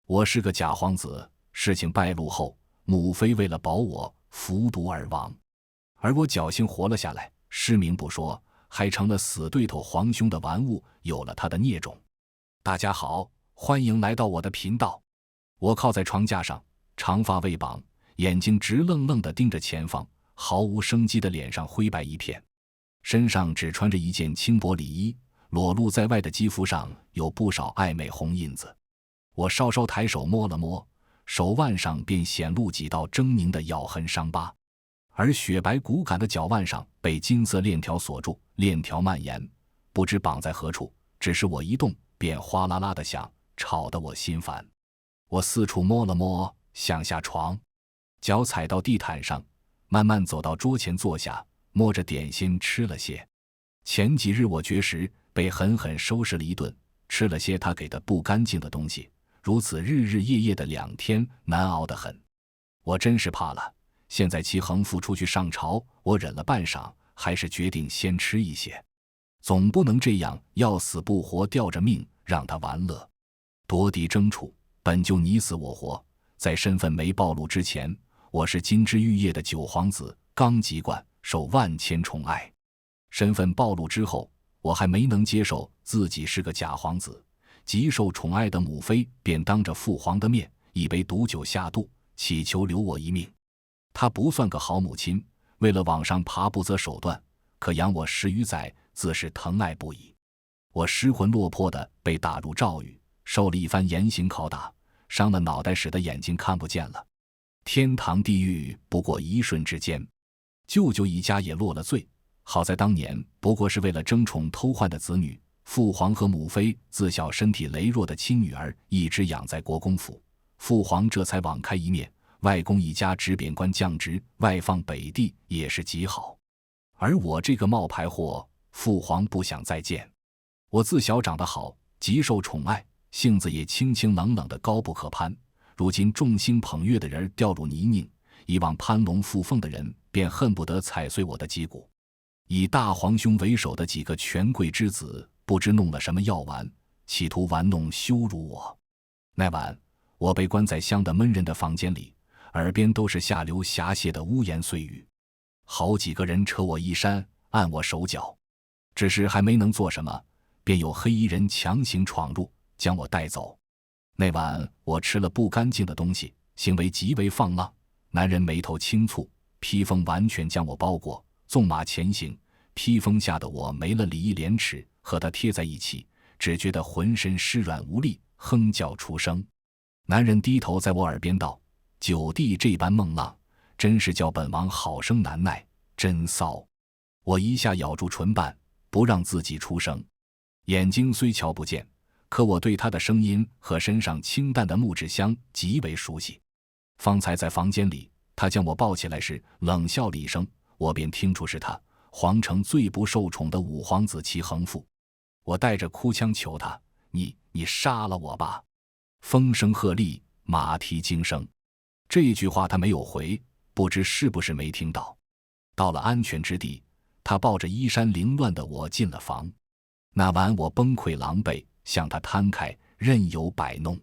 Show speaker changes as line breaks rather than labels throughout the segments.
我是个假皇子，事情败露后，母妃为了保我，服毒而亡，而我侥幸活了下来，失明不说，还成了死对头皇兄的玩物，有了他的孽种。大家好，欢迎来到我的频道。我靠在床架上，长发未绑，眼睛直愣愣地盯着前方，毫无生机的脸上灰白一片，身上只穿着一件轻薄里衣，裸露在外的肌肤上有不少暧昧红印子。我稍稍抬手摸了摸，手腕上便显露几道狰狞的咬痕伤疤，而雪白骨感的脚腕上被金色链条锁住，链条蔓延，不知绑在何处，只是我一动便哗啦啦的响，吵得我心烦。我四处摸了摸，想下床，脚踩到地毯上，慢慢走到桌前坐下，摸着点心吃了些。前几日我绝食，被狠狠收拾了一顿，吃了些他给的不干净的东西，如此日日夜夜的2天，难熬得很。我真是怕了，现在齐恒父出去上朝，我忍了半晌，还是决定先吃一些，总不能这样要死不活吊着命让他玩乐。夺嫡争储本就你死我活，在身份没暴露之前，我是金枝玉叶的九皇子，刚籍贯，受万千宠爱。身份暴露之后，我还没能接受自己是个假皇子，极受宠爱的母妃便当着父皇的面，一杯毒酒下肚，祈求留我一命。她不算个好母亲，为了往上爬不择手段，可养我10余载，自是疼爱不已。我失魂落魄地被打入诏狱，受了一番严刑拷打，伤了脑袋，使得眼睛看不见了。天堂地狱不过一瞬之间，舅舅一家也落了罪。好在当年不过是为了争宠偷换的子女，父皇和母妃自小身体羸弱的亲女儿一直养在国公府，父皇这才网开一面，外公一家直贬官降职，外放北地，也是极好。而我这个冒牌货，父皇不想再见。我自小长得好，极受宠爱，性子也清清冷冷的高不可攀，如今众星捧月的人掉入泥泞，以往攀龙附凤的人便恨不得踩碎我的脊骨。以大皇兄为首的几个权贵之子不知弄了什么药丸，企图玩弄羞辱我。那晚我被关在香得闷人的房间里，耳边都是下流狭隘的污言碎语，好几个人扯我衣衫，按我手脚，只是还没能做什么，便有黑衣人强行闯入，将我带走。那晚我吃了不干净的东西，行为极为放浪，男人眉头轻蹙，披风完全将我包裹，纵马前行，披风下的我没了礼义廉耻，和他贴在一起，只觉得浑身湿软无力，哼叫出声。男人低头在我耳边道：“九弟这般梦浪，真是叫本王好生难耐，真骚。”我一下咬住唇瓣，不让自己出声。眼睛虽瞧不见，可我对他的声音和身上清淡的木质香极为熟悉。方才在房间里，他将我抱起来时冷笑了一声，我便听出是他，皇城最不受宠的五皇子齐恒父。我带着哭腔求他：“你杀了我吧！”风声鹤唳，马蹄惊声。这句话他没有回，不知是不是没听到。到了安全之地，他抱着衣衫凌乱的我进了房。那晚我崩溃狼狈，向他摊开，任由摆弄，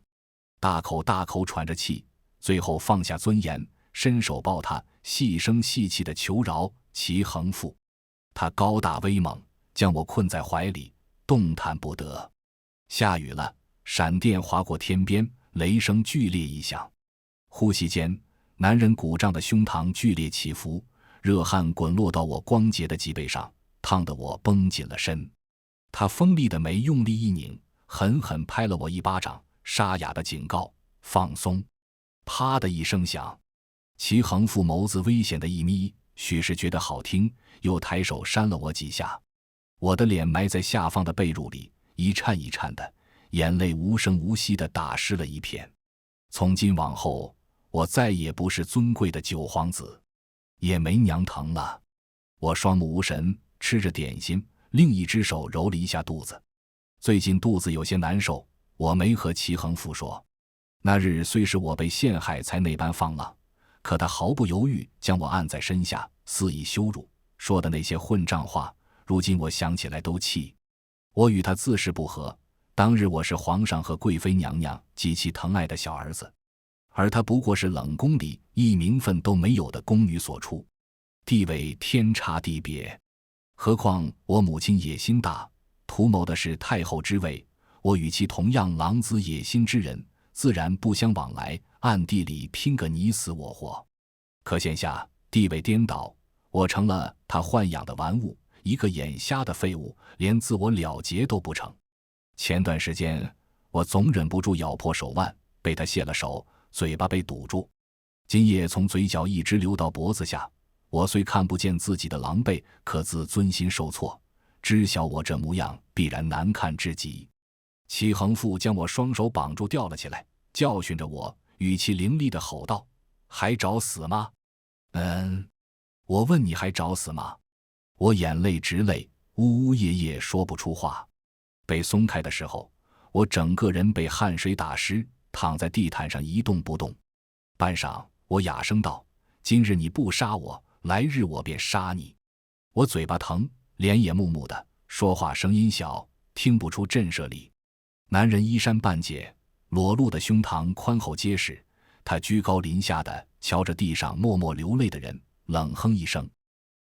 大口大口喘着气，最后放下尊严，伸手抱他，细声细气地求饶：“齐恒父。”他高大威猛，将我困在怀里，动弹不得。下雨了，闪电划过天边，雷声剧烈异响。呼吸间，男人鼓胀的胸膛剧烈起伏，热汗滚落到我光洁的脊背上，烫得我绷紧了身。他锋利的眉用力一拧，狠狠拍了我一巴掌，沙哑的警告：“放松。”啪的一声响，齐恒父眸子危险的一眯，许是觉得好听，又抬手扇了我几下。我的脸埋在下方的被褥里，一颤一颤的，眼泪无声无息地打湿了一片。从今往后，我再也不是尊贵的九皇子，也没娘疼了。我双目无神，吃着点心，另一只手揉了一下肚子。最近肚子有些难受，我没和齐恒父说。那日虽是我被陷害才那般放浪，可他毫不犹豫将我按在身下，肆意羞辱，说的那些混账话，如今我想起来都气。我与他自是不和，当日我是皇上和贵妃娘娘极其疼爱的小儿子，而她不过是冷宫里一名分都没有的宫女所出，地位天差地别。何况我母亲野心大，图谋的是太后之位，我与其同样狼子野心之人，自然不相往来，暗地里拼个你死我活。可现下地位颠倒，我成了他豢养的玩物，一个眼瞎的废物，连自我了结都不成。前段时间我总忍不住咬破手腕，被他卸了手，嘴巴被堵住，津液从嘴角一直流到脖子下。我虽看不见自己的狼狈，可自尊心受挫，知晓我这模样必然难看至极。齐恒富将我双手绑住吊了起来，教训着我，语气凌厉地吼道：还找死吗？我问你还找死吗？我眼泪直泪，呜呜咽咽说不出话。被松开的时候，我整个人被汗水打湿，躺在地毯上一动不动。半晌，我哑声道：今日你不杀我，来日我便杀你。我嘴巴疼，脸也木木的，说话声音小，听不出震慑力。男人衣衫半解，裸露的胸膛宽厚结实，他居高临下的瞧着地上默默流泪的人，冷哼一声：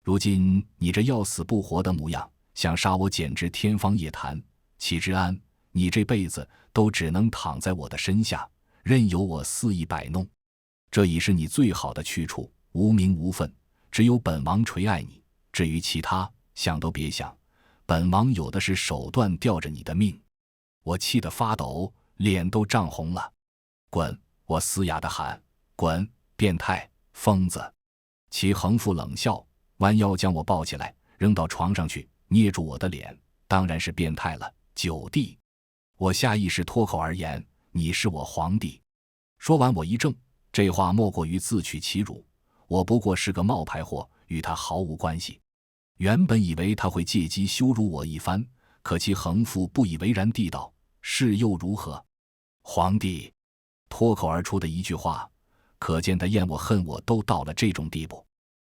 如今你这要死不活的模样，想杀我简直天方夜谭。齐之安，你这辈子都只能躺在我的身下，任由我肆意摆弄。这已是你最好的去处，无名无分，只有本王垂爱你，至于其他，想都别想，本王有的是手段吊着你的命。我气得发抖，脸都涨红了。滚！我嘶哑地喊，滚！变态，疯子！齐恒富冷笑，弯腰将我抱起来，扔到床上去，捏住我的脸，当然是变态了，九弟！我下意识脱口而言，你是我皇帝。说完我一怔，这话莫过于自取其辱，我不过是个冒牌货，与他毫无关系。原本以为他会借机羞辱我一番，可其恒富不以为然地道：是又如何？皇帝！脱口而出的一句话，可见他厌我恨我都到了这种地步。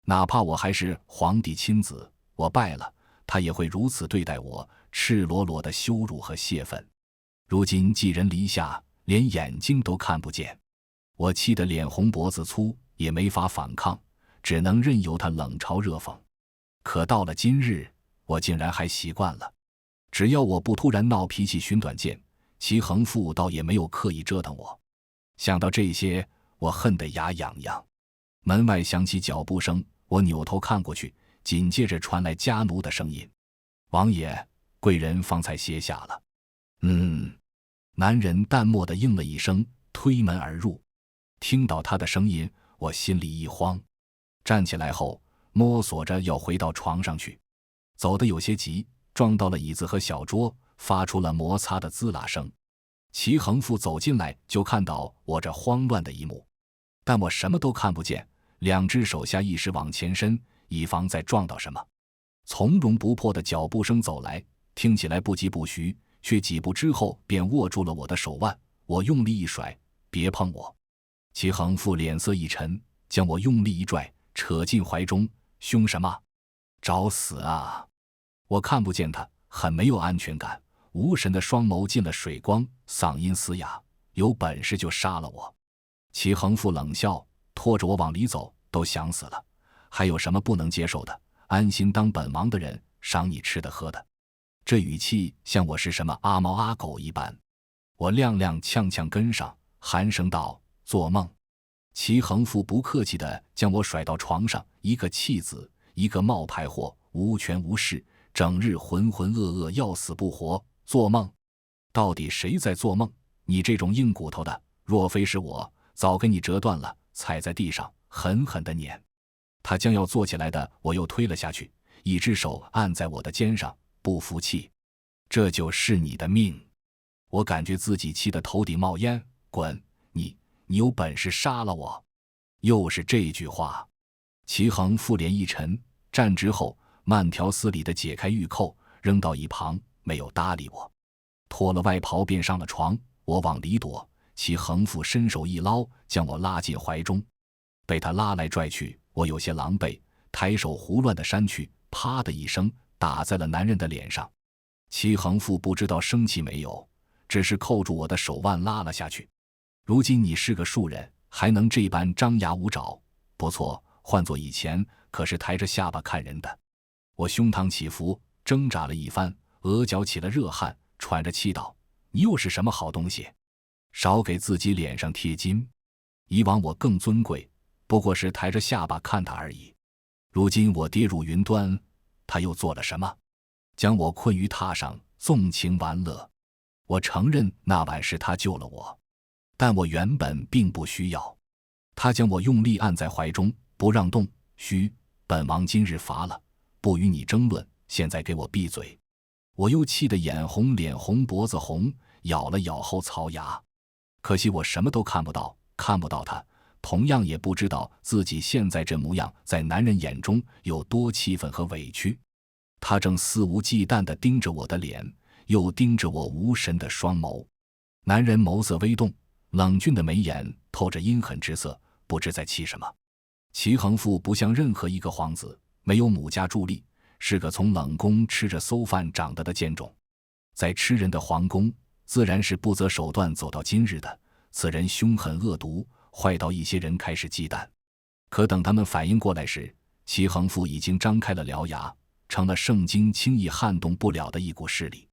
哪怕我还是皇帝亲子，我败了，他也会如此对待我，赤裸裸的羞辱和泄愤。如今寄人篱下，连眼睛都看不见，我气得脸红脖子粗，也没法反抗，只能任由他冷嘲热讽。可到了今日，我竟然还习惯了。只要我不突然闹脾气寻短见，齐恒富倒也没有刻意折腾我。想到这些，我恨得牙痒痒。门外响起脚步声，我扭头看过去，紧接着传来家奴的声音：王爷，贵人方才歇下了。男人淡漠地应了一声，推门而入。听到他的声音，我心里一慌，站起来后摸索着要回到床上去，走得有些急，撞到了椅子和小桌，发出了摩擦的滋啦声。齐恒富走进来，就看到我这慌乱的一幕，但我什么都看不见，两只手下意识往前伸，以防再撞到什么。从容不迫的脚步声走来，听起来不疾不徐，却几步之后便握住了我的手腕，我用力一甩：别碰我！齐恒富脸色一沉，将我用力一拽，扯进怀中：凶什么？找死啊！我看不见他，很没有安全感，无神的双眸进了水光，嗓音嘶哑：有本事就杀了我！齐恒富冷笑，拖着我往里走：都想死了，还有什么不能接受的？安心当本王的人，赏你吃的喝的。这语气像我是什么阿猫阿狗一般。我踉踉跄跄跟上，寒声道：做梦！齐恒富不客气地将我甩到床上，一个弃子，一个冒牌货，无权无势，整日浑浑噩噩，要死不活。做梦！到底谁在做梦？你这种硬骨头的，若非是我，早给你折断了，踩在地上狠狠地碾。他将要坐起来的，我又推了下去，一只手按在我的肩上，不服气。这就是你的命！我感觉自己气得头顶冒烟。滚！你有本事杀了我！又是这句话。齐恒复脸一沉，站直后慢条斯理地解开玉扣，扔到一旁，没有搭理我。脱了外袍便上了床，我往里躲，齐恒复伸手一捞，将我拉进怀中。被他拉来拽去，我有些狼狈，抬手胡乱地扇去，啪的一声打在了男人的脸上。齐恒富不知道生气没有，只是扣住我的手腕拉了下去。如今你是个庶人，还能这般张牙舞爪，不错，换做以前可是抬着下巴看人的。我胸膛起伏，挣扎了一番，额角起了热汗，喘着气道：你又是什么好东西？少给自己脸上贴金。以往我更尊贵，不过是抬着下巴看他而已。如今我跌入云端，他又做了什么？将我困于榻上，纵情玩乐。我承认那晚是他救了我，但我原本并不需要。他将我用力按在怀中，不让动。嘘，本王今日罚了，不与你争论，现在给我闭嘴。我又气得眼红脸红脖子红，咬了咬后槽牙。可惜我什么都看不到，看不到他，同样也不知道自己现在这模样在男人眼中有多气愤和委屈。他正肆无忌惮地盯着我的脸，又盯着我无神的双眸。男人眸色微动，冷峻的眉眼透着阴狠之色，不知在气什么。齐恒富不像任何一个皇子，没有母家助力，是个从冷宫吃着馊饭长大的贱种。在吃人的皇宫，自然是不择手段走到今日的。此人凶狠恶毒，坏到一些人开始忌惮。可等他们反应过来时，齐恒富已经张开了獠牙，成了圣经轻易撼动不了的一股势力。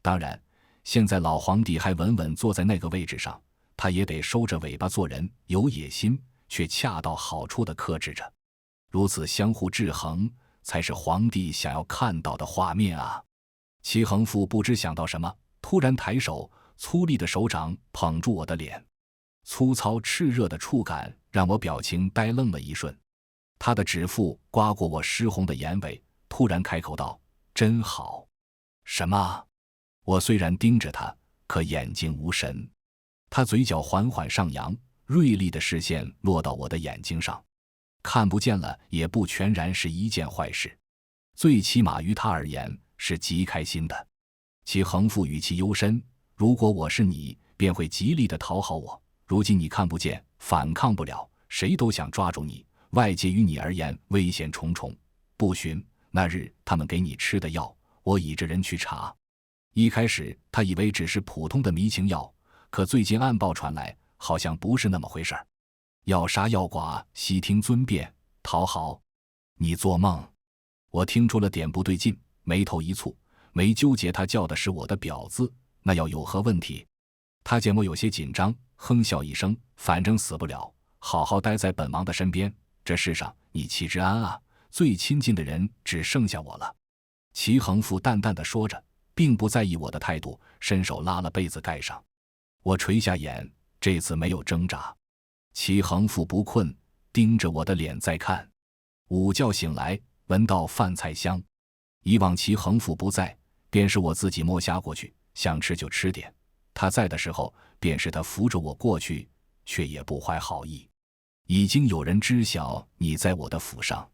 当然，现在老皇帝还稳稳坐在那个位置上，他也得收着尾巴做人，有野心，却恰到好处地克制着。如此相互制衡，才是皇帝想要看到的画面啊！齐恒富不知想到什么，突然抬手，粗粝的手掌捧住我的脸，粗糙炽热的触感让我表情呆愣了一瞬。他的指腹刮过我湿红的眼尾，突然开口道：真好。什么？我虽然盯着他，可眼睛无神。他嘴角缓缓上扬，锐利的视线落到我的眼睛上。看不见了也不全然是一件坏事，最起码于他而言是极开心的。其横腹语气幽深，如果我是你，便会极力地讨好我。如今你看不见，反抗不了，谁都想抓住你，外界于你而言危险重重。不寻，那日他们给你吃的药，我倚着人去查。一开始他以为只是普通的迷情药，可最近暗报传来，好像不是那么回事儿。要杀要剐，悉听尊便，讨好？你做梦！我听出了点不对劲，眉头一蹙，没纠结他叫的是我的婊子，那要有何问题？他见我有些紧张，哼笑一声，反正死不了，好好待在本王的身边。这世上你齐之安啊，最亲近的人只剩下我了。齐恒富淡淡的说着，并不在意我的态度，伸手拉了被子盖上。我垂下眼，这次没有挣扎。齐恒富不困，盯着我的脸在看。午觉醒来，闻到饭菜香。以往齐恒富不在，便是我自己摸瞎过去，想吃就吃点。他在的时候，便是他扶着我过去，却也不怀好意。已经有人知晓你在我的府上。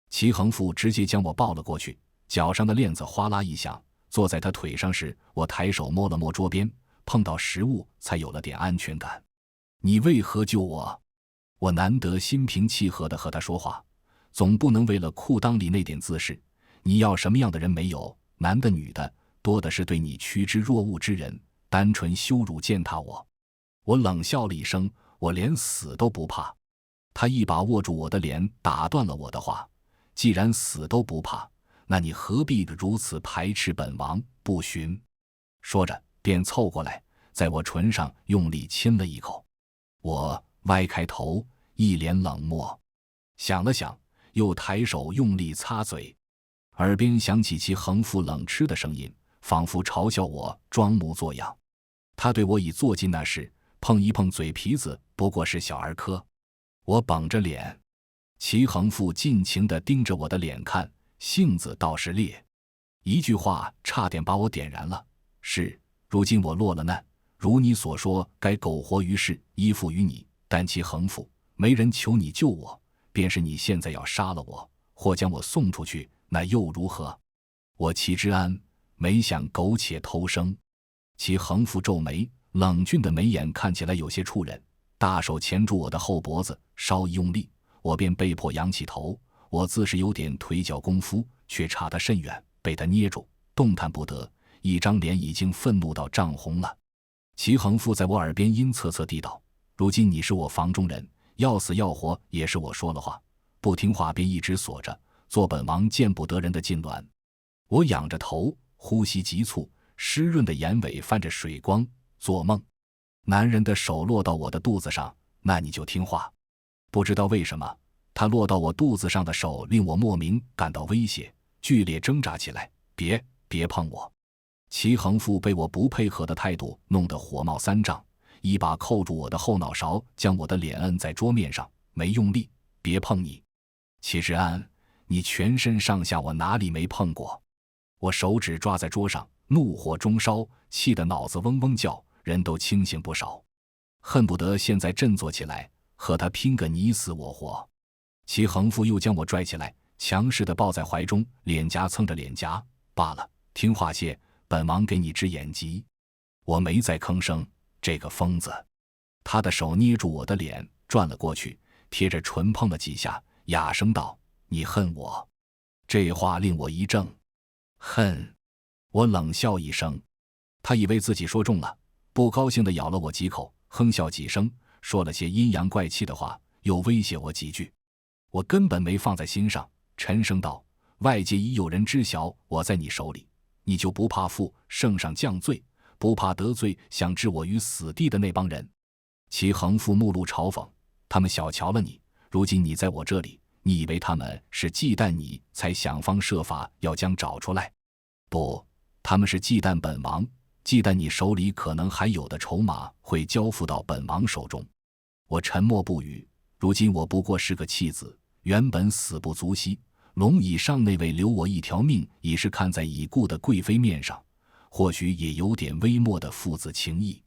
齐恒富直接将我抱了过去，脚上的链子哗啦一响。坐在他腿上时，我抬手摸了摸桌边，碰到食物才有了点安全感。你为何救我？我难得心平气和地和他说话，总不能为了裤裆里那点姿势。你要什么样的人没有？男的女的，多的是对你趋之若鹜之人，单纯羞辱践踏我。我冷笑了一声，我连死都不怕。他一把握住我的脸，打断了我的话。既然死都不怕，那你何必如此排斥本王？不寻。说着便凑过来，在我唇上用力亲了一口。我歪开头，一脸冷漠，想了想，又抬手用力擦嘴。耳边响起其横腹冷嗤的声音，仿佛嘲笑我装模作样。他对我已做尽那事，碰一碰嘴皮子不过是小儿科。我绷着脸，齐横腹尽情地盯着我的脸看，性子倒是烈。一句话差点把我点燃了。是，如今我落了难，如你所说，该苟活于世，依附于你。但其横腹，没人求你救我，便是你现在要杀了我，或将我送出去，那又如何？我齐之安没想苟且偷生。其横腹皱眉，冷峻的眉眼看起来有些触人，大手钳住我的后脖子，稍一用力，我便被迫仰起头。我自是有点腿脚功夫，却差得甚远，被他捏住，动弹不得，一张脸已经愤怒到涨红了。齐恒父在我耳边阴恻恻地道：“如今你是我房中人，要死要活也是我说了话，不听话便一直锁着，做本王见不得人的痉挛。”我仰着头，呼吸急促，湿润的眼尾泛着水光，做梦。男人的手落到我的肚子上，那你就听话。不知道为什么，他落到我肚子上的手令我莫名感到威胁，剧烈挣扎起来。别碰我！齐恒父被我不配合的态度弄得火冒三丈，一把扣住我的后脑勺，将我的脸摁在桌面上，没用力。别碰你！齐志安，你全身上下我哪里没碰过？我手指抓在桌上，怒火中烧，气得脑子嗡嗡叫，人都清醒不少，恨不得现在振作起来，和他拼个你死我活。齐恒父又将我拽起来，强势地抱在怀中，脸颊蹭着脸颊。罢了，听话些，本王给你支眼疾。我没再吭声。这个疯子！他的手捏住我的脸，转了过去，贴着唇碰了几下，哑声道：“你恨我？”这话令我一怔。恨！我冷笑一声。他以为自己说中了，不高兴地咬了我几口，哼笑几声，说了些阴阳怪气的话，又威胁我几句。我根本没放在心上，沉声道：“外界已有人知晓我在你手里，你就不怕负圣上降罪，不怕得罪想置我于死地的那帮人？”齐恒父目露嘲讽：“他们小瞧了你，如今你在我这里，你以为他们是忌惮你才想方设法要将找出来？不，他们是忌惮本王，忌惮你手里可能还有的筹码会交付到本王手中。”我沉默不语。如今我不过是个弃子，原本死不足惜，龙椅上那位留我一条命，已是看在已故的贵妃面上，或许也有点微末的父子情谊。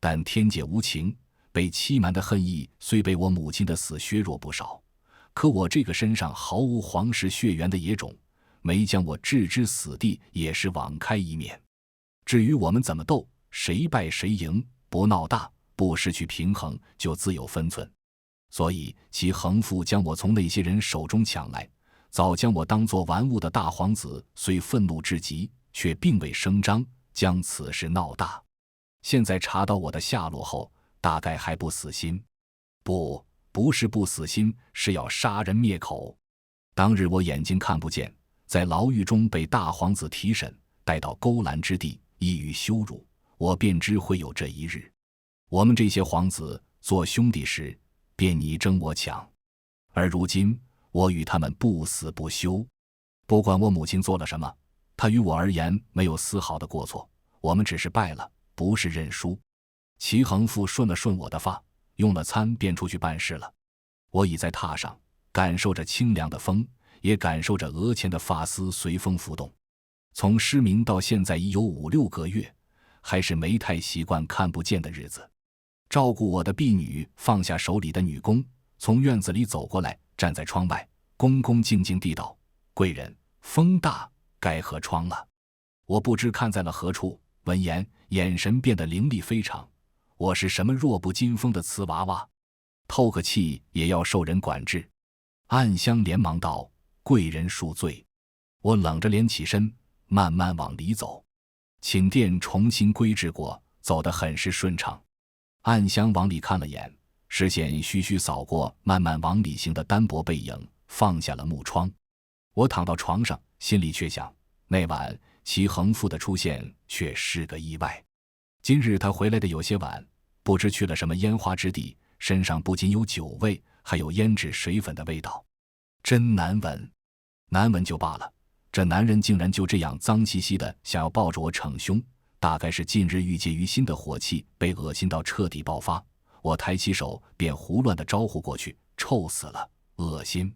但天界无情，被欺瞒的恨意虽被我母亲的死削弱不少，可我这个身上毫无皇室血缘的野种，没将我置之死地也是网开一面。至于我们怎么斗，谁败谁赢，不闹大，不失去平衡，就自有分寸。所以其恒父将我从那些人手中抢来，早将我当作玩物的大皇子虽愤怒至极，却并未声张，将此事闹大。现在查到我的下落后，大概还不死心。不是不死心，是要杀人灭口。当日我眼睛看不见，在牢狱中被大皇子提审，带到勾栏之地，一语羞辱，我便知会有这一日。我们这些皇子做兄弟时，便你争我抢，而如今我与他们不死不休。不管我母亲做了什么，她于我而言没有丝毫的过错，我们只是败了，不是认输。齐恒父顺了顺我的发，用了餐便出去办事了。我倚在榻上，感受着清凉的风，也感受着额前的发丝随风浮动。从失明到现在已有5、6个月，还是没太习惯看不见的日子。照顾我的婢女放下手里的女工，从院子里走过来，站在窗外，恭恭敬敬地道：“贵人，风大，该合窗了。”我不知看在了何处，闻言眼神变得凌厉非常。我是什么弱不禁风的瓷娃娃，透个气也要受人管制？暗香连忙道：“贵人恕罪。”我冷着脸起身，慢慢往里走。寝殿重新规制过，走得很是顺畅。暗香往里看了眼，视线徐徐扫过慢慢往里行的单薄背影，放下了木窗。我躺到床上，心里却想，那晚齐恒父的出现却是个意外。今日他回来的有些晚，不知去了什么烟花之地，身上不仅有酒味，还有胭脂水粉的味道，真难闻。难闻就罢了，这男人竟然就这样脏兮兮的想要抱着我逞凶，大概是近日郁结于心的火气被恶心到彻底爆发。我抬起手便胡乱的招呼过去：“臭死了，恶心！”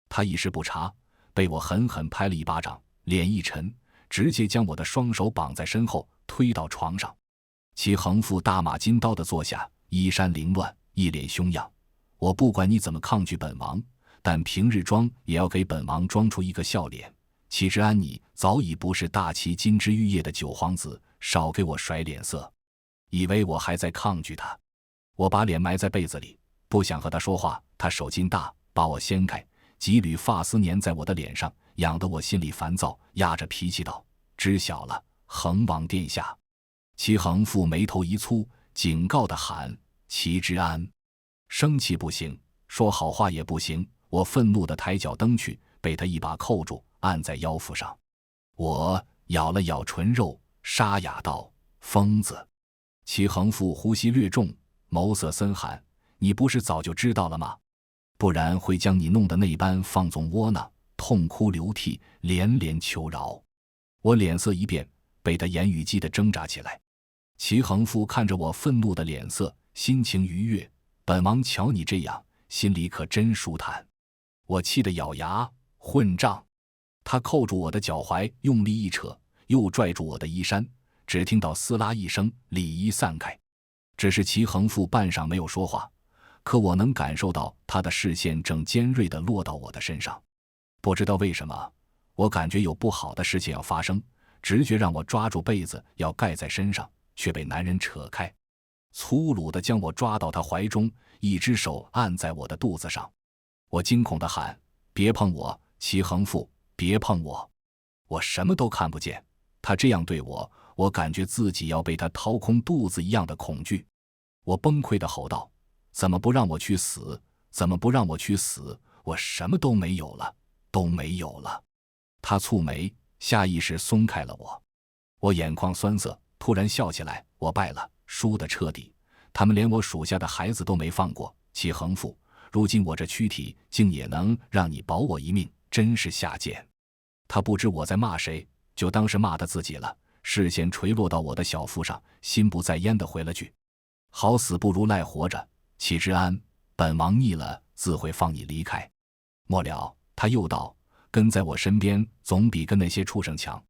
他一时不察，被我狠狠拍了一巴掌，脸一沉，直接将我的双手绑在身后，推到床上。其横腹大马金刀的坐下，衣衫凌乱，一脸凶样。我不管你怎么抗拒本王，但平日装也要给本王装出一个笑脸。齐之安，你早已不是大齐金枝玉叶的九皇子，少给我甩脸色。以为我还在抗拒他？我把脸埋在被子里，不想和他说话。他手劲大，把我掀开，几缕发丝粘在我的脸上，痒得我心里烦躁，压着脾气道：“知晓了，恒王殿下。”齐恒富眉头一蹙，警告地喊：齐之安！生气不行，说好话也不行。我愤怒地抬脚蹬去，被他一把扣住，按在腰腹上。我咬了咬唇肉，沙哑道：疯子！齐恒富呼吸略重，眸色森寒：你不是早就知道了吗？不然会将你弄得那般放纵窝囊，痛哭流涕，连连求饶。我脸色一变，被他言语激得挣扎起来。齐恒富看着我愤怒的脸色，心情愉悦。本王瞧你这样，心里可真舒坦。我气得咬牙，混账！他扣住我的脚踝，用力一扯，又拽住我的衣衫，只听到撕拉一声，里衣散开。只是齐恒富半晌没有说话，可我能感受到他的视线正尖锐地落到我的身上。不知道为什么，我感觉有不好的事情要发生，直觉让我抓住被子要盖在身上，却被男人扯开，粗鲁地将我抓到他怀中，一只手按在我的肚子上。我惊恐地喊：别碰我，齐恒富，别碰我！我什么都看不见，他这样对我，我感觉自己要被他掏空肚子一样的恐惧。我崩溃地吼道：怎么不让我去死？怎么不让我去死？我什么都没有了，都没有了！他蹙眉，下意识松开了我。我眼眶酸涩，突然笑起来：我败了，输得彻底，他们连我属下的孩子都没放过。齐恒富，如今我这躯体竟也能让你保我一命，真是下贱！他不知我在骂谁，就当是骂他自己了，视线垂落到我的小腹上，心不在焉地回了句：好死不如赖活着，齐之安，本王腻了自会放你离开。末了，他又道：跟在我身边总比跟那些畜生强。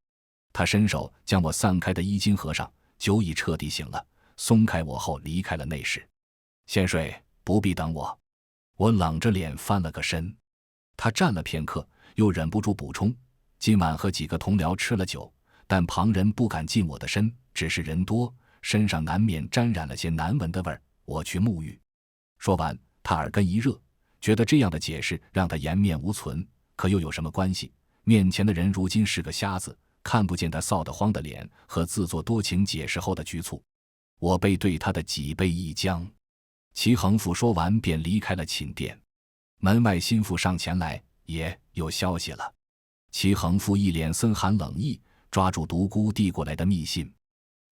他伸手将我散开的衣襟合上，酒已彻底醒了，松开我后离开了内室。先睡，不必等我。我冷着脸翻了个身。他站了片刻，又忍不住补充：今晚和几个同僚吃了酒，但旁人不敢近我的身，只是人多，身上难免沾染了些难闻的味儿，我去沐浴。说完，他耳根一热，觉得这样的解释让他颜面无存，可又有什么关系？面前的人如今是个瞎子，看不见他臊得慌的脸和自作多情解释后的局促。我被对他的脊背一僵。齐恒富说完便离开了寝殿。门外心腹上前来：爷，有消息了。齐恒富一脸森寒冷意，抓住独孤递过来的密信。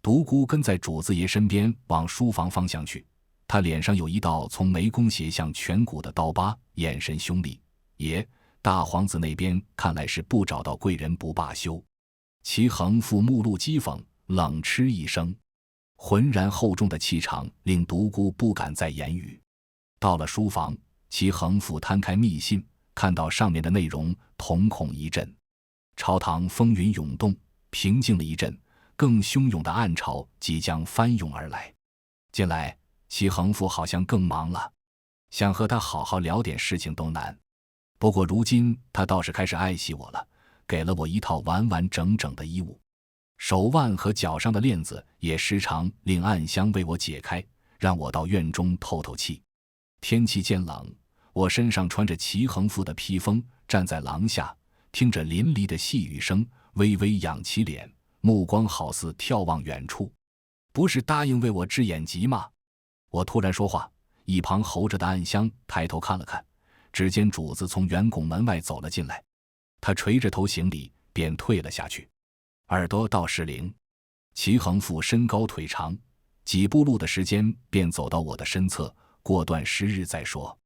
独孤跟在主子爷身边往书房方向去，他脸上有一道从眉弓斜向颧骨的刀疤，眼神凶厉。爷，大皇子那边看来是不找到贵人不罢休。齐恒富目露讥讽，冷嗤一声，浑然厚重的气场令独孤不敢再言语。到了书房，齐恒富摊开密信，看到上面的内容，瞳孔一震。朝堂风云涌动，平静了一阵，更汹涌的暗潮即将翻涌而来。近来齐恒富好像更忙了，想和他好好聊点事情都难。不过如今他倒是开始爱惜我了，给了我一套完完整整的衣物，手腕和脚上的链子也时常令暗香为我解开，让我到院中透透气。天气渐冷，我身上穿着齐恒富的披风，站在廊下，听着淋漓的细雨声，微微仰起脸，目光好似眺望远处。不是答应为我治眼疾吗？我突然说话，一旁候着的暗香抬头看了看，只见主子从圆拱门外走了进来，他垂着头行礼，便退了下去。耳朵到时灵。齐恒富身高腿长，几步路的时间便走到我的身侧，过段时日再说。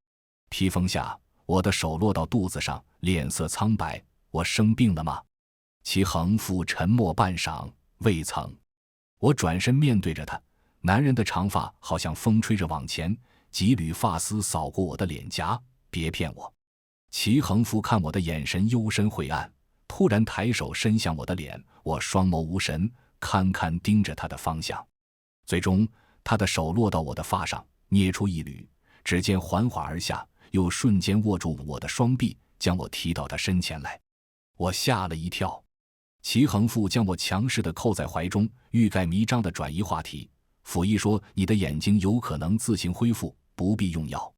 披风下，我的手落到肚子上，脸色苍白。我生病了吗？齐恒富沉默半晌，未曾。我转身面对着他，男人的长发好像风吹着往前，几缕发丝扫过我的脸颊。别骗我！齐恒富看我的眼神幽深晦暗，突然抬手伸向我的脸，我双眸无神，堪堪盯着他的方向。最终他的手落到我的发上，捏出一缕，指尖缓缓而下，又瞬间握住我的双臂，将我提到他身前来。我吓了一跳。齐恒富将我强势地扣在怀中，欲盖弥彰地转移话题，甫一说：你的眼睛有可能自行恢复，不必用药。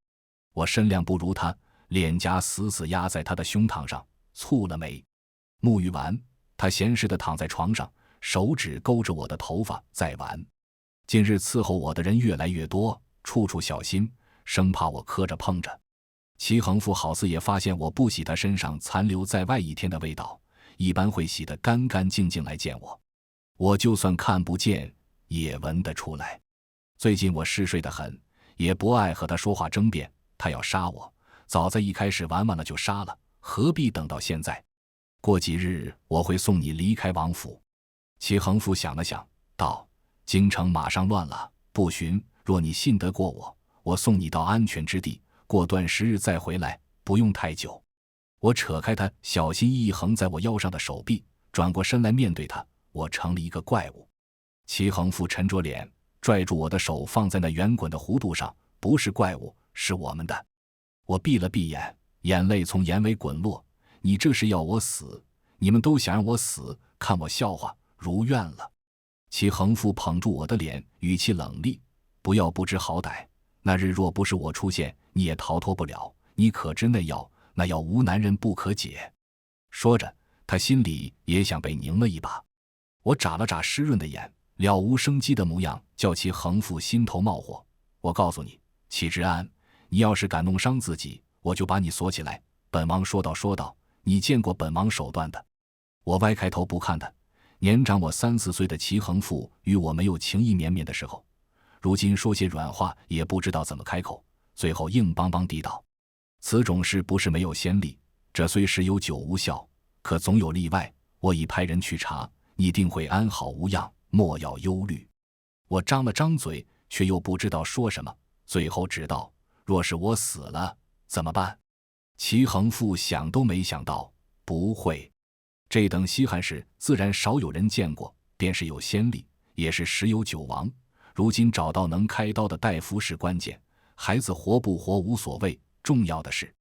我身量不如他，脸颊死死压在他的胸膛上，蹙了眉。沐浴完，他闲适地躺在床上，手指勾着我的头发在玩。近日伺候我的人越来越多，处处小心，生怕我磕着碰着。齐恒富好似也发现我不洗他身上残留在外一天的味道，一般会洗得干干净净来见我。我就算看不见也闻得出来。最近我嗜睡得很，也不爱和他说话争辩，他要杀我，早在一开始玩完了就杀了，何必等到现在？过几日我会送你离开王府。齐恒富想了想，道：京城马上乱了，不寻，若你信得过我，我送你到安全之地，过段时日再回来，不用太久。我扯开他小心翼翼横在我腰上的手臂，转过身来面对他，我成了一个怪物。齐恒富沉着脸，拽住我的手放在那圆滚的弧度上，不是怪物，是我们的。我闭了闭眼，眼泪从眼尾滚落。你这是要我死？你们都想让我死，看我笑话，如愿了。齐恒富捧住我的脸，语气冷厉，不要不知好歹，那日若不是我出现，你也逃脱不了，你可知那药无男人不可解。说着他心里也想被拧了一把。我眨了眨湿润的眼，了无生机的模样叫齐恒富心头冒火。我告诉你，齐之安，你要是敢弄伤自己，我就把你锁起来。本王说道，你见过本王手段的？我歪开头不看他。年长我3、4岁的齐恒富与我没有情意绵绵的时候，如今说些软话也不知道怎么开口，最后硬邦邦地道：此种事不是没有先例，这虽时有久无效，可总有例外，我已派人去查，你定会安好无恙，莫要忧虑。我张了张嘴，却又不知道说什么，最后只道：若是我死了怎么办？齐恒富想都没想到，不会。这等稀罕事自然少有人见过，便是有先例，也是时有久亡。如今找到能开刀的大夫是关键，孩子活不活无所谓，重要的是。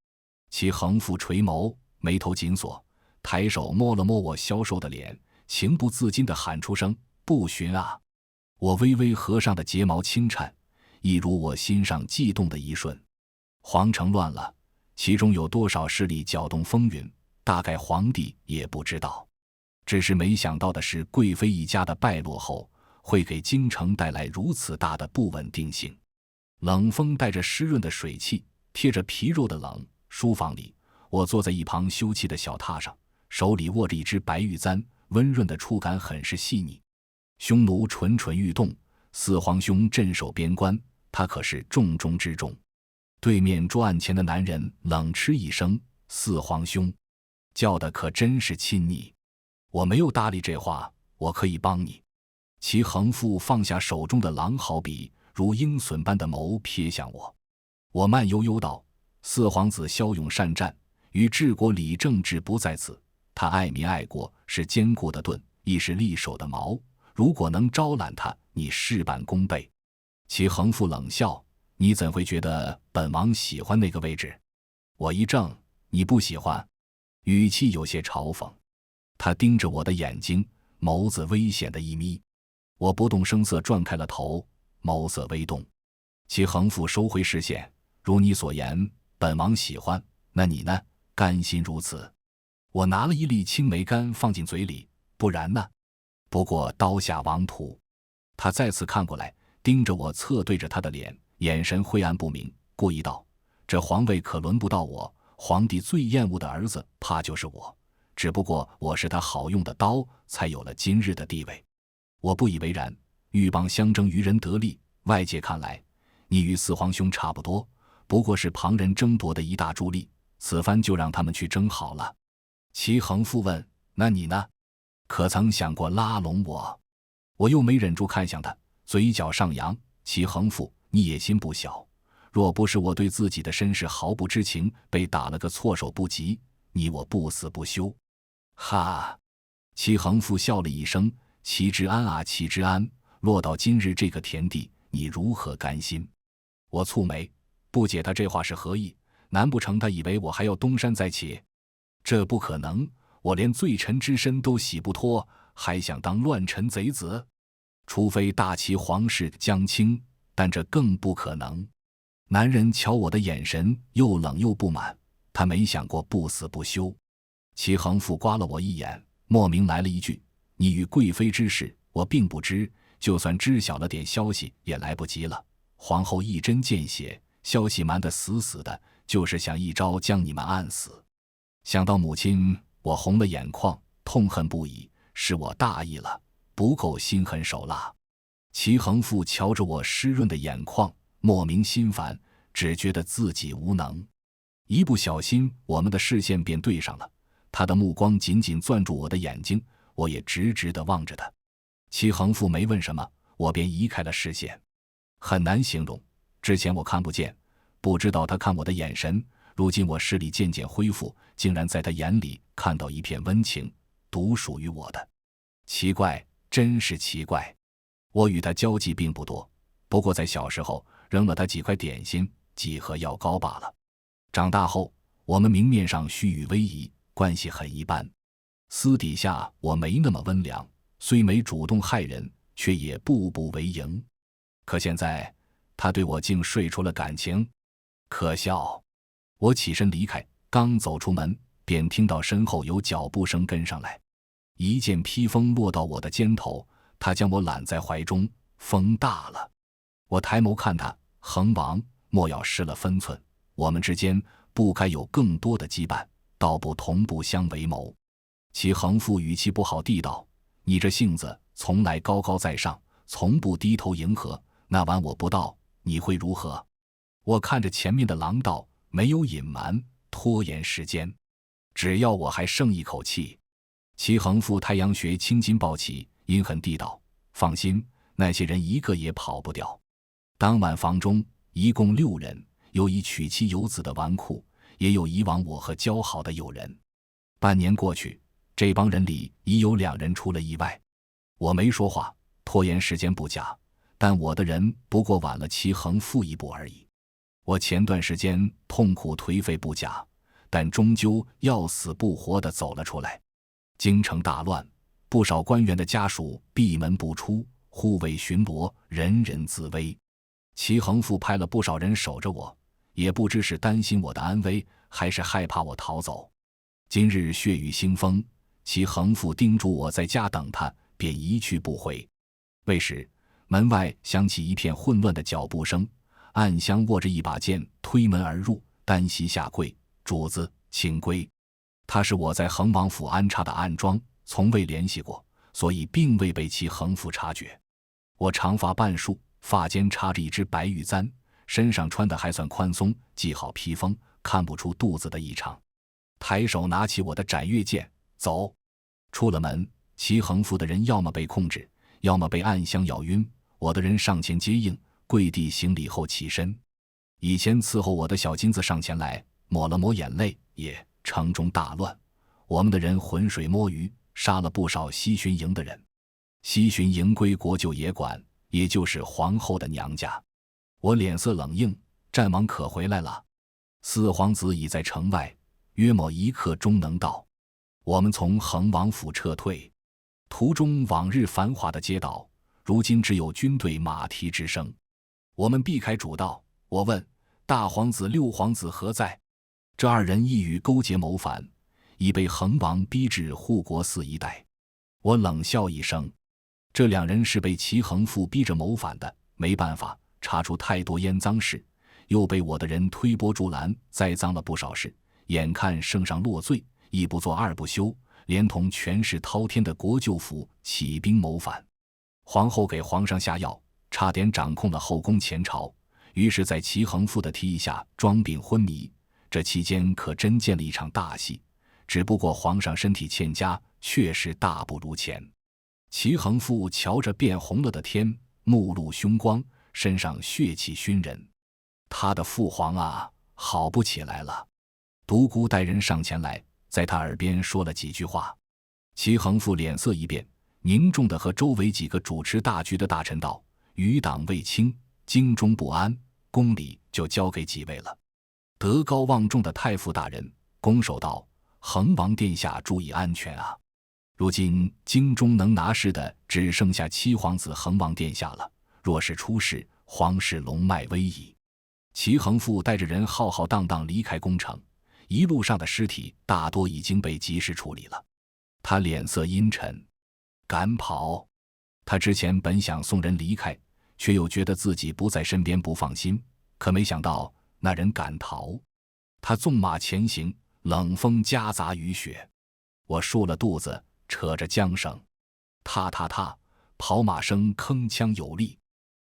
齐恒富垂眸，眉头紧锁，抬手摸了摸我消瘦的脸，情不自禁地喊出声：不寻啊！我微微合上的睫毛轻颤，一如我心上悸动的一瞬。皇城乱了，其中有多少势力搅动风云，大概皇帝也不知道。只是没想到的是，贵妃一家的败落后，会给京城带来如此大的不稳定性。冷风带着湿润的水汽，贴着皮肉的冷。书房里，我坐在一旁休憩的小榻上，手里握着一只白玉簪，温润的触感很是细腻。匈奴蠢蠢欲动，四皇兄镇守边关，他可是重中之重。对面桌案前的男人冷嗤一声：四皇兄，叫的可真是亲昵。我没有搭理这话，我可以帮你。齐恒富放下手中的狼毫笔，如鹰隼般的眸瞥向我。我慢悠悠道：四皇子骁勇善战，与治国理政志不在此，他爱民爱国，是坚固的盾，亦是利手的矛。如果能招揽他，你事半功倍。齐恒富冷笑：你怎会觉得本王喜欢那个位置？我一怔：你不喜欢？语气有些嘲讽。他盯着我的眼睛，眸子危险的一眯。我不动声色转开了头，眸色微动。齐恒富收回视线：如你所言，本王喜欢，那你呢？甘心如此？我拿了一粒青梅干放进嘴里：不然呢？不过刀下王土。他再次看过来，盯着我，侧对着他的脸，眼神晦暗不明，故意道：这皇位可轮不到我，皇帝最厌恶的儿子怕就是我，只不过我是他好用的刀，才有了今日的地位。我不以为然，鹬蚌相争，渔人得利，外界看来你与四皇兄差不多，不过是旁人争夺的一大助力，此番就让他们去争好了。齐恒富问：那你呢？可曾想过拉拢我？我又没忍住看向他，嘴角上扬：齐恒富，你野心不小，若不是我对自己的身世毫不知情，被打了个措手不及，你我不死不休。哈！齐恒富笑了一声：齐之安啊，齐之安，落到今日这个田地，你如何甘心？我蹙眉，不解他这话是何意？难不成他以为我还要东山再起？这不可能，我连罪臣之身都洗不脱，还想当乱臣贼子？除非大齐皇室将倾，但这更不可能。男人瞧我的眼神又冷又不满，他没想过不死不休。齐恒富刮了我一眼，莫名来了一句：你与贵妃之事，我并不知，就算知晓了点消息，也来不及了。皇后一针见血，消息瞒得死死的，就是想一招将你们按死。想到母亲，我红了眼眶，痛恨不已，是我大意了，不够心狠手辣。齐恒富瞧着我湿润的眼眶，莫名心烦，只觉得自己无能。一不小心，我们的视线便对上了，他的目光紧紧攥住我的眼睛，我也直直地望着他。齐恒富没问什么，我便移开了视线。很难形容，之前我看不见，不知道他看我的眼神，如今我视力渐渐恢复，竟然在他眼里看到一片温情，独属于我的。奇怪，真是奇怪。我与他交际并不多，不过在小时候扔了他几块点心、几盒药膏罢了。长大后，我们明面上虚与委蛇，关系很一般。私底下我没那么温良，虽没主动害人，却也步步为营。可现在，他对我竟睡出了感情，可笑！我起身离开，刚走出门，便听到身后有脚步声跟上来。一件披风落到我的肩头，他将我揽在怀中，风大了。我抬眸看他，恒王，莫要失了分寸，我们之间不该有更多的羁绊，倒不同步相为谋。其恒富语气不好地道：你这性子从来高高在上，从不低头迎合，那晚我不到，你会如何？我看着前面的廊道，没有隐瞒拖延时间，只要我还剩一口气。齐恒富太阳穴青筋暴起，阴狠地道：放心，那些人一个也跑不掉。当晚房中一共6人，有已娶妻有子的纨绔，也有以往我和交好的友人。半年过去，这帮人里已有2人出了意外。我没说话，拖延时间不假，但我的人不过晚了齐恒富一步而已。我前段时间痛苦颓废不假，但终究要死不活地走了出来。京城大乱，不少官员的家属闭门不出，护卫巡逻，人人自危。齐恒富派了不少人守着我，也不知是担心我的安危，还是害怕我逃走。今日血雨腥风，齐恒富叮嘱我在家等他，便一去不回。未时，门外响起一片混乱的脚步声，暗香握着一把剑推门而入，单膝下跪：主子请归。他是我在恒王府安插的暗桩，从未联系过，所以并未被其恒富察觉。我长发半束，发间插着一只白玉簪，身上穿的还算宽松，系好披风，看不出肚子的异常。抬手拿起我的斩月剑，走。出了门，齐恒富的人要么被控制，要么被暗香咬晕。我的人上前接应，跪地行礼后起身。以前伺候我的小金子上前来，抹了抹眼泪，也城中大乱，我们的人浑水摸鱼，杀了不少西巡营的人。西巡营归国舅爷管，也就是皇后的娘家。我脸色冷硬，战王可回来了。4皇子已在城外，约莫1刻钟能到。我们从恒王府撤退，途中往日繁华的街道，如今只有军队马蹄之声。我们避开主道，我问大皇子6皇子何在？这2人一语勾结谋反，已被恒王逼至护国寺一带。我冷笑一声，这2人是被齐恒富逼着谋反的，没办法，查出太多烟赃事，又被我的人推波助澜，栽赃了不少事，眼看圣上落罪，一不做二不休，连同权势滔天的国舅府起兵谋反。皇后给皇上下药，差点掌控了后宫前朝，于是在齐恒富的提议下装病昏迷。这期间可真见了一场大戏，只不过皇上身体欠佳，确实大不如前。齐恒富瞧着变红了的天，目露凶光，身上血气熏人。他的父皇啊，好不起来了。独孤带人上前来，在他耳边说了几句话。齐恒富脸色一变，凝重地和周围几个主持大局的大臣道：余党未清，京中不安，宫里就交给几位了。德高望重的太傅大人拱手道：恒王殿下注意安全啊！如今京中能拿事的只剩下7皇子恒王殿下了，若是出事，皇室龙脉危矣。齐恒富带着人浩浩荡荡离开宫城，一路上的尸体大多已经被及时处理了。他脸色阴沉，赶跑。他之前本想送人离开，却又觉得自己不在身边不放心，可没想到那人赶逃。他纵马前行，冷风夹杂雨雪，我竖了肚子，扯着缰绳，踏踏踏，跑马声铿锵有力。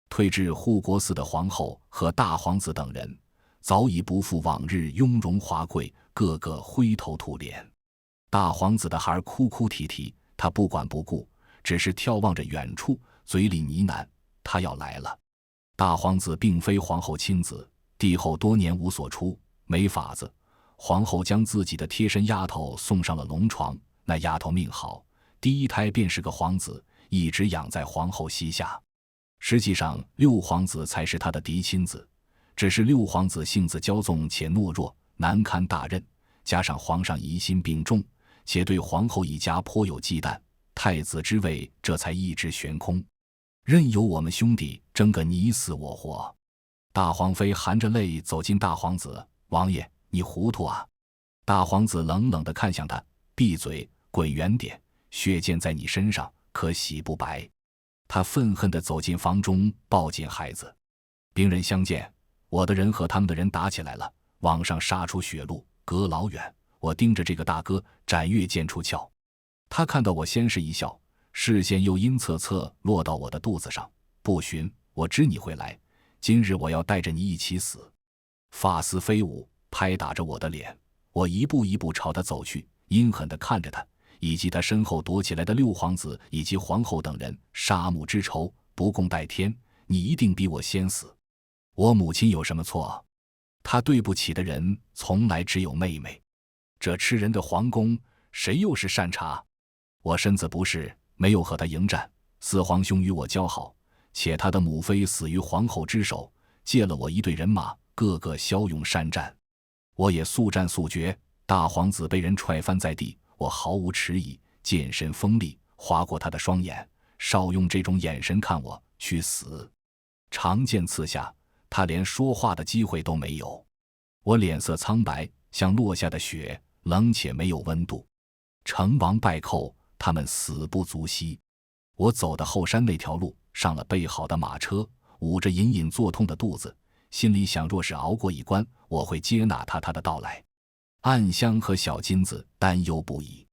退至护国寺的皇后和大皇子等人，早已不复往日雍容华贵，个个灰头土脸。大皇子的孩儿哭哭啼啼，他不管不顾，只是眺望着远处，嘴里呢喃：他要来了。大皇子并非皇后亲子，帝后多年无所出，没法子，皇后将自己的贴身丫头送上了龙床。那丫头命好，第一胎便是个皇子，一直养在皇后膝下。实际上六皇子才是他的嫡亲子，只是六皇子性子骄纵且懦弱，难堪大任，加上皇上疑心病重，且对皇后一家颇有忌惮，太子之位这才一直悬空，任由我们兄弟争个你死我活。大皇妃含着泪走进大皇子：王爷，你糊涂啊！大皇子冷冷地看向他：闭嘴，滚远点，血溅在你身上，可洗不白。他愤恨地走进房中，抱紧孩子。兵刃相见，我的人和他们的人打起来了，往上杀出血路，隔老远。我盯着这个大哥，斩月剑出鞘。他看到我，先是一笑，视线又阴恻恻落到我的肚子上。不寻，我知你会来，今日我要带着你一起死。发丝飞舞，拍打着我的脸。我一步一步朝他走去，阴狠地看着他，以及他身后躲起来的六皇子以及皇后等人。杀母之仇，不共戴天，你一定比我先死。我母亲有什么错？她对不起的人从来只有妹妹。这吃人的皇宫，谁又是善茬？我身子不适，没有和他迎战。四皇兄与我交好，且他的母妃死于皇后之手，借了我一队人马，个个骁勇善战。我也速战速决。大皇子被人踹翻在地，我毫无迟疑，剑身锋利，划过他的双眼，少用这种眼神看我，去死！长剑刺下，他连说话的机会都没有。我脸色苍白，像落下的雪，冷且没有温度。成王败寇，他们死不足惜。我走的后山那条路，上了备好的马车，捂着隐隐作痛的肚子，心里想，若是熬过一关，我会接纳他的到来。暗香和小金子担忧不已。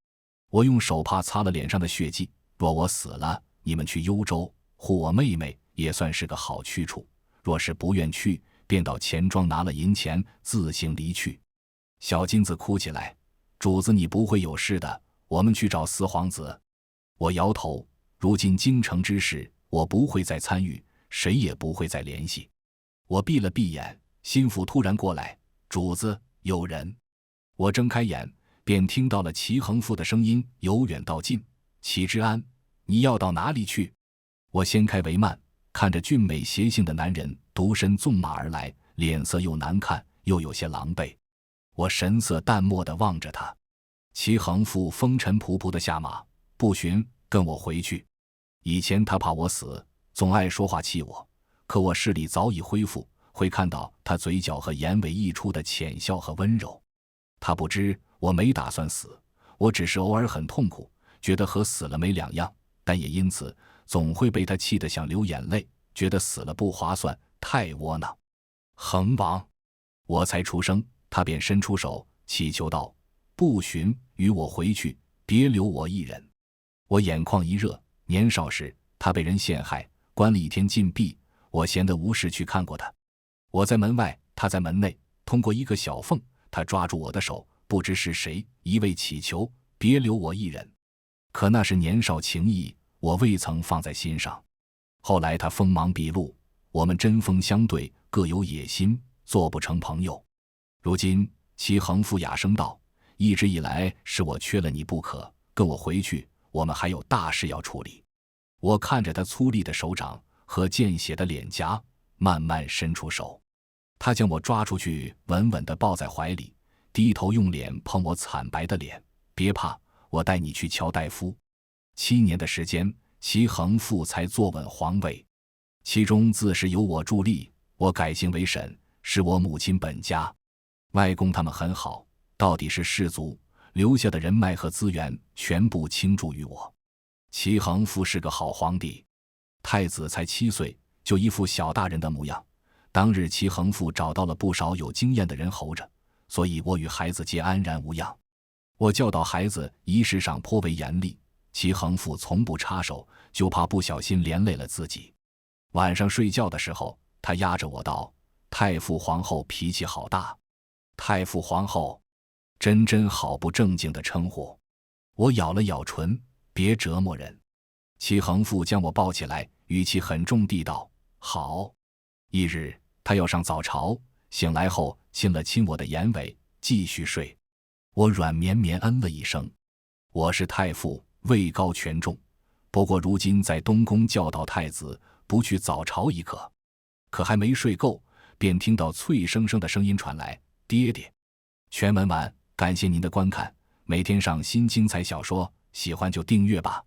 我用手帕擦了脸上的血迹，若我死了，你们去幽州护我妹妹，也算是个好去处。若是不愿去，便到钱庄拿了银钱，自行离去。小金子哭起来：主子，你不会有事的，我们去找四皇子。我摇头，如今京城之事，我不会再参与，谁也不会再联系。我闭了闭眼，心腹突然过来：主子，有人。我睁开眼，便听到了齐恒富的声音，由远到近：齐之安，你要到哪里去？我掀开帷幔，看着俊美邪性的男人独身纵马而来，脸色又难看又有些狼狈。我神色淡漠地望着他。齐恒富风尘仆仆地下马：不寻，跟我回去。以前他怕我死，总爱说话气我，可我视力早已恢复，会看到他嘴角和眼尾溢出的浅笑和温柔。他不知我没打算死，我只是偶尔很痛苦，觉得和死了没两样，但也因此总会被他气得想流眼泪，觉得死了不划算，太窝囊。恒王，我才出声，他便伸出手祈求道：不寻，与我回去，别留我一人。我眼眶一热，年少时他被人陷害，关了1天禁闭，我闲得无事去看过他。我在门外，他在门内，通过一个小缝，他抓住我的手，不知是谁，一味祈求别留我一人。可那是年少情谊，我未曾放在心上。后来他锋芒毕露，我们针锋相对，各有野心，做不成朋友。如今齐恒富哑声道：一直以来是我缺了你不可，跟我回去，我们还有大事要处理。我看着他粗粝的手掌和见血的脸颊，慢慢伸出手。他将我抓出去，稳稳地抱在怀里，低头用脸碰我惨白的脸：别怕，我带你去瞧大夫。7年的时间，齐恒富才坐稳皇位，其中自是有我助力。我改姓为沈，是我母亲本家。外公他们很好，到底是氏族留下的人脉和资源全部倾注于我。齐桓父是个好皇帝，太子才7岁，就一副小大人的模样。当日齐桓父找到了不少有经验的人候着，所以我与孩子皆安然无恙。我教导孩子仪式上颇为严厉，齐桓父从不插手，就怕不小心连累了自己。晚上睡觉的时候，他压着我道：“太傅皇后脾气好大。”太傅皇后，真好不正经的称呼。我咬了咬唇，别折磨人。齐桓父将我抱起来，语气很重地道：“好。”一日，他要上早朝，醒来后亲了亲我的眼尾，继续睡。我软绵绵嗯了一声。我是太傅，位高权重，不过如今在东宫教导太子，不去早朝已可。可还没睡够，便听到脆生生的声音传来：“爹爹！”全文完，感谢您的观看，每天上新精彩小说，喜欢就订阅吧。